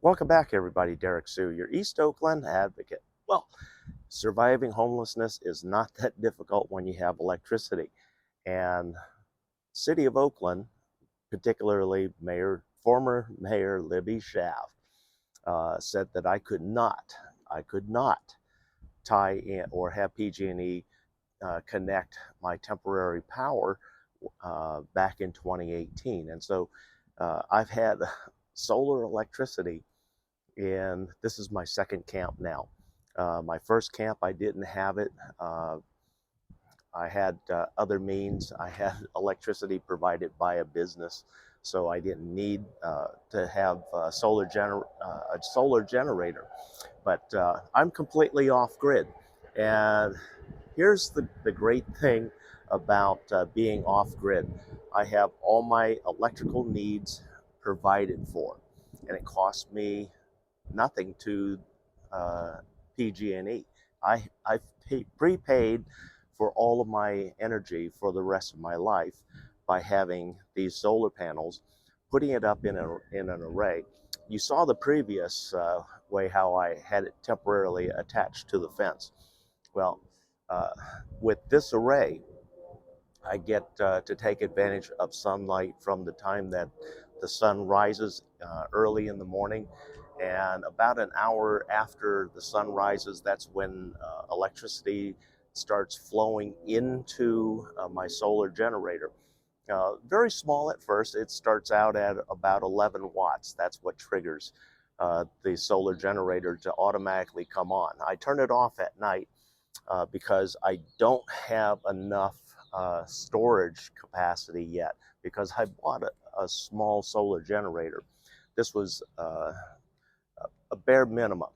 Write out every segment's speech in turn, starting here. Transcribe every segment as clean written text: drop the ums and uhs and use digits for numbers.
Welcome back, everybody. Derrick Soo, your East Oakland advocate. Well, surviving homelessness is not that difficult when you have electricity. And City of Oakland, particularly former Mayor Libby Schaaf, said that I could not tie in or have PG&E connect my temporary power back in 2018. And so I've had solar electricity, and this is my second camp now. My first camp, I didn't have it. I had other means. I had electricity provided by a business, so I didn't need to have a solar generator. But I'm completely off grid. And here's the great thing about being off grid. I have all my electrical needs provided for, and it costs me nothing to uh, PG&E. I've prepaid for all of my energy for the rest of my life by having these solar panels, putting it up in an array. You saw the previous way how I had it temporarily attached to the fence. Well, uh, with this array, I get to take advantage of sunlight from the time that the sun rises early in the morning. And about an hour after the sun rises, that's when electricity starts flowing into my solar generator. Very small at first. It starts out at about 11 watts. That's what triggers the solar generator to automatically come on. I turn it off at night because I don't have enough storage capacity yet, because I bought a small solar generator. This was a bare minimum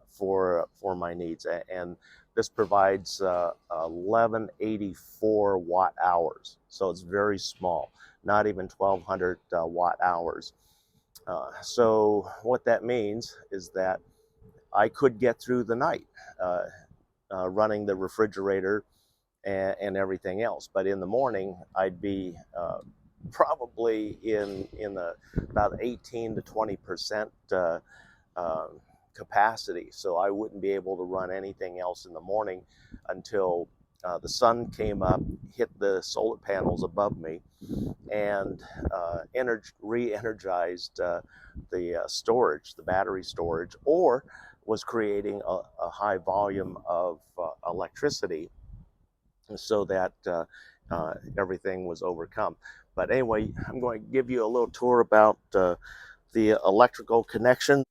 for my needs, and this provides 1184 watt hours, so it's very small, not even 1200 watt hours. So what that means is that I could get through the night running the refrigerator and everything else. But in the morning, I'd be probably in about 18 to 20% uh, capacity. So I wouldn't be able to run anything else in the morning until the sun came up, hit the solar panels above me, and re-energized the storage, the battery storage, or was creating a high volume of electricity so that everything was overcome. But anyway, I'm going to give you a little tour about the electrical connection.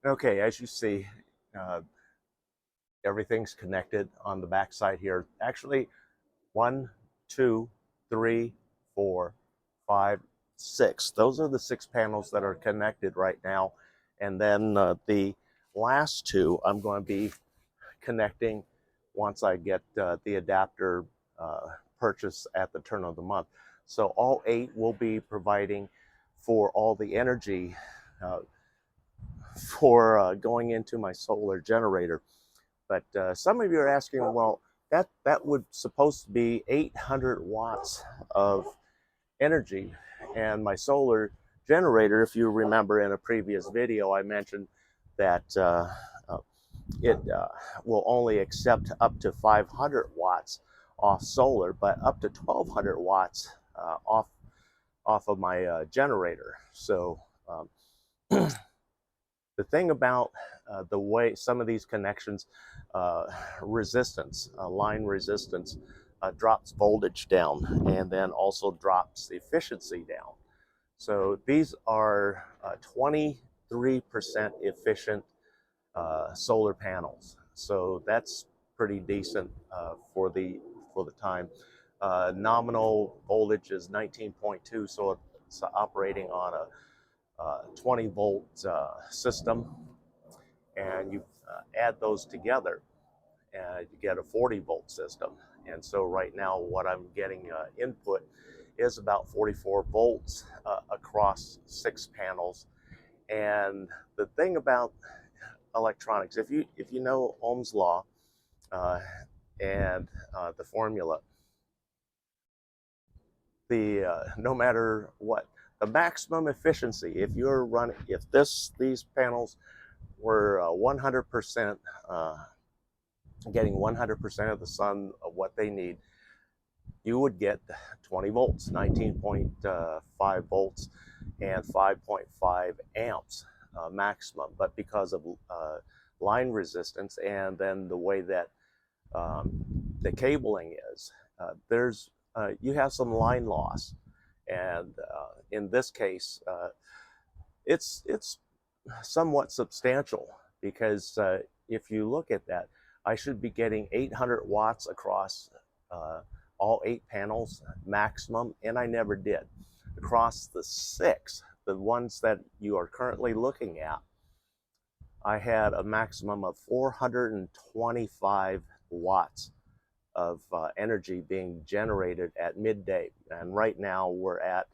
Okay, as you see, uh, everything's connected on the back side here. Actually, one, two, three, four, five, six. Those are the six panels that are connected right now. And then the last two I'm going to be connecting once I get the adapter purchased at the turn of the month. So all eight will be providing for all the energy uh, for going into my solar generator. But some of you are asking, well, that would supposed to be 800 watts of energy, and my solar generator, if you remember in a previous video, I mentioned that it will only accept up to 500 watts off solar, but up to 1200 watts off of my generator. So the thing about the way some of these connections, line resistance, drops voltage down, and then also drops efficiency down. So these are 23% efficient solar panels. So that's pretty decent for the time. Nominal voltage is 19.2, so it's operating on a 20 volt system, and you add those together and you get a 40 volt system. And so right now what I'm getting input is about 44 volts across six panels. And the thing about electronics, if you know Ohm's law uh, and the formula, the no matter what, the maximum efficiency, if you're running, if these panels were 100% getting 100% of the sun of what they need, you would get 20 volts, 19.5 volts, and 5.5 amps maximum. But because of line resistance and then the way that um, the cabling is, there's you have some line loss, and in this case, it's somewhat substantial because if you look at that, I should be getting 800 watts across all 8 panels maximum, and I never did. Across the 6, the ones that you are currently looking at, I had a maximum of 425 watts of energy being generated at midday. And right now we're at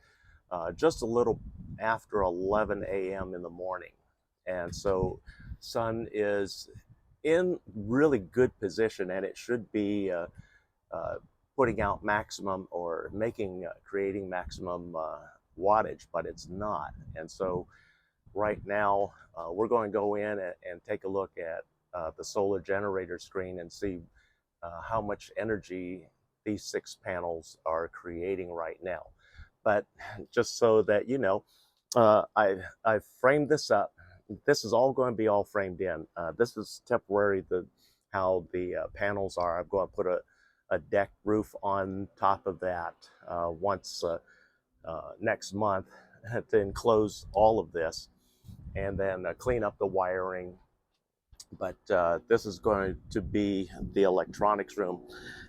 just a little after 11 a.m. in the morning. And so sun is in really good position, and it should be putting out maximum or creating maximum wattage, but it's not. And so right now we're going to go in and take a look at the solar generator screen and see how much energy these 6 panels are creating right now. But just so that you know, I've framed this up. This is all going to be all framed in. This is temporary, how the panels are. I'm going to put a deck roof on top of that once next month to enclose all of this, and then clean up the wiring. But this is going to be the electronics room.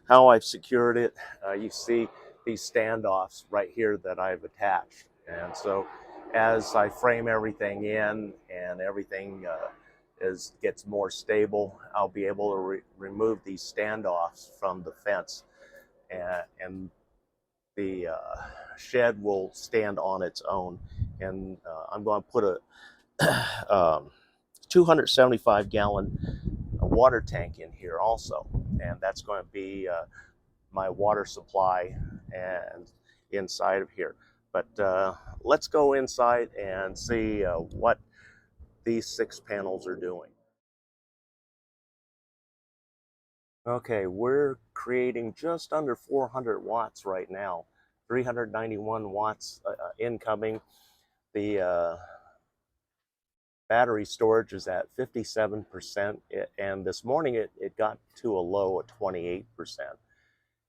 How I've secured it, you see these standoffs right here that I've attached. And so as I frame everything in and everything gets more stable, I'll be able to remove these standoffs from the fence, and the shed will stand on its own. And I'm going to put a 275 gallon water tank in here also, and that's going to be my water supply and inside of here. But let's go inside and see what these 6 panels are doing. Okay, we're creating just under 400 watts right now, 391 watts incoming. The battery storage is at 57%, and this morning it got to a low of 28%.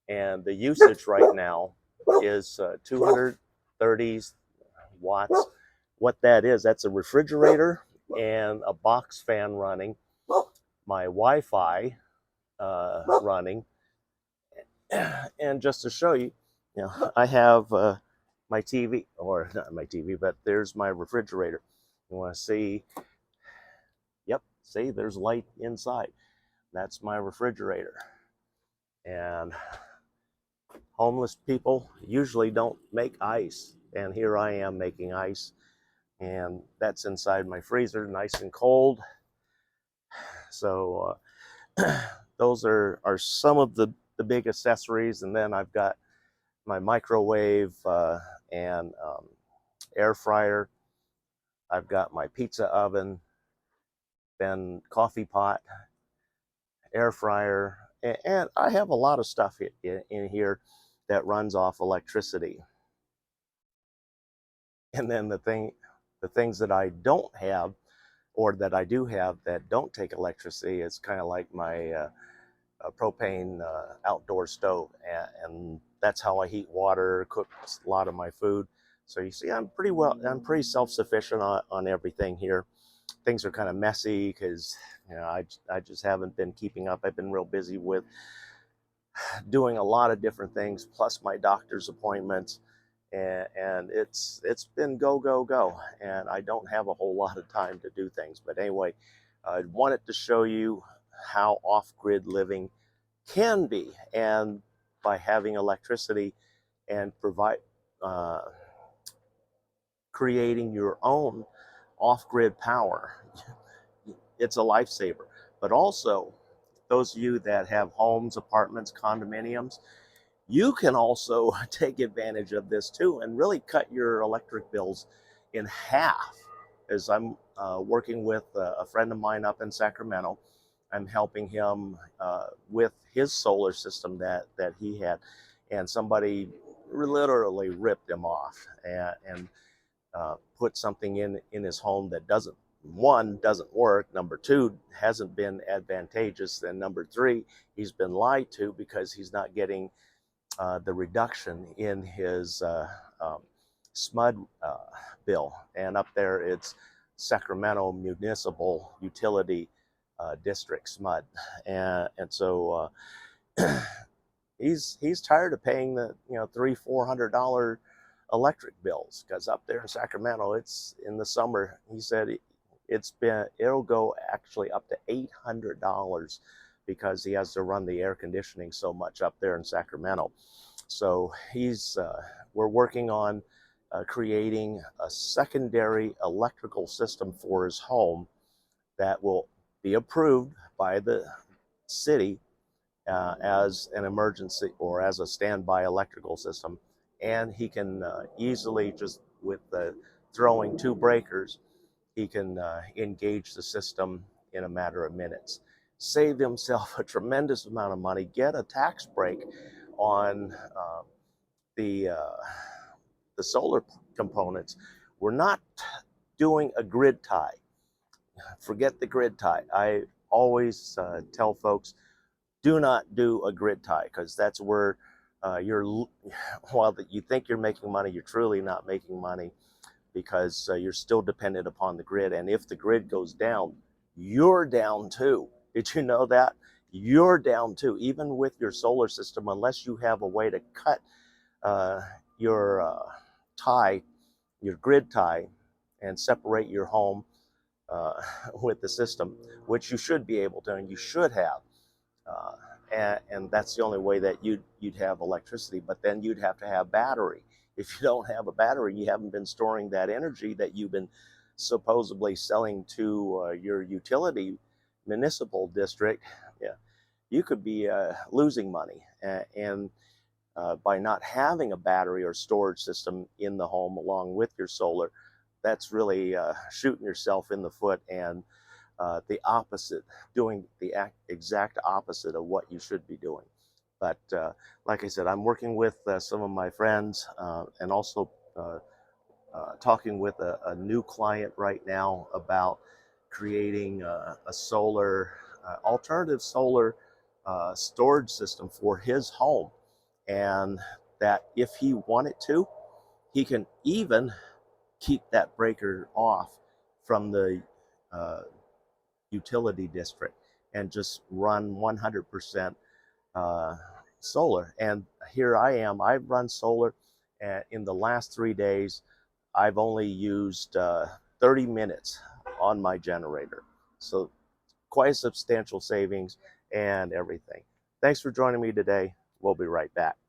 And the usage right now is 230 watts. What that is, that's a refrigerator and a box fan running, my Wi-Fi running, and just to show you, I have my TV, or not my TV, but there's my refrigerator. You want to see? Yep, see, there's light inside. That's my refrigerator. And homeless people usually don't make ice, and here I am making ice, and that's inside my freezer, nice and cold. So those are some of the big accessories. And then I've got my microwave and air fryer. I've got my pizza oven, then coffee pot, air fryer, and I have a lot of stuff in here that runs off electricity. And then the things that I don't have, or that I do have that don't take electricity, is kind of like my propane outdoor stove, and that's how I heat water, cook a lot of my food. So you see, I'm pretty self-sufficient on everything here. Things are kind of messy because I just haven't been keeping up. I've been real busy with doing a lot of different things, plus my doctor's appointments, and it's been go go go, and I don't have a whole lot of time to do things. But anyway, I wanted to show you how off-grid living can be, and by having electricity and creating your own off-grid power, it's a lifesaver. But also, those of you that have homes, apartments, condominiums, You can also take advantage of this too and really cut your electric bills in half. As I'm working with a friend of mine up in Sacramento, I'm helping him with his solar system that he had, and somebody literally ripped him off and put something in his home that doesn't work, number two hasn't been advantageous, and number three, he's been lied to because he's not getting the reduction in his SMUD bill. And up there, it's Sacramento Municipal Utility District SMUD, and so he's tired of paying the $300-400 electric bills, because up there in Sacramento, it's in the summer. He said it'll go actually up to $800 because he has to run the air conditioning so much up there in Sacramento. So we're working on creating a secondary electrical system for his home that will be approved by the city as an emergency or as a standby electrical system. And he can easily, just with throwing two breakers, he can engage the system in a matter of minutes, save himself a tremendous amount of money, get a tax break on the solar components. We're not doing a grid tie. Forget the grid tie. I always tell folks, do not do a grid tie, because that's where while you think you're making money, you're truly not making money, because you're still dependent upon the grid. And if the grid goes down, you're down too. Did you know that? You're down too, even with your solar system, unless you have a way to cut your your grid tie, and separate your home with the system, which you should be able to, and you should have. And that's the only way that you'd have electricity. But then you'd have to have battery. If you don't have a battery, you haven't been storing that energy that you've been supposedly selling to your utility municipal district. Yeah, you could be losing money. And by not having a battery or storage system in the home along with your solar, that's really shooting yourself in the foot, and the opposite, doing the exact opposite of what you should be doing. But like I said, I'm working with some of my friends, and also talking with a new client right now about creating a solar, alternative solar storage system for his home. And that if he wanted to, he can even keep that breaker off from the utility district and just run 100% solar. And here I am, I've run solar, and in the last 3 days, I've only used 30 minutes on my generator. So quite a substantial savings and everything. Thanks for joining me today. We'll be right back.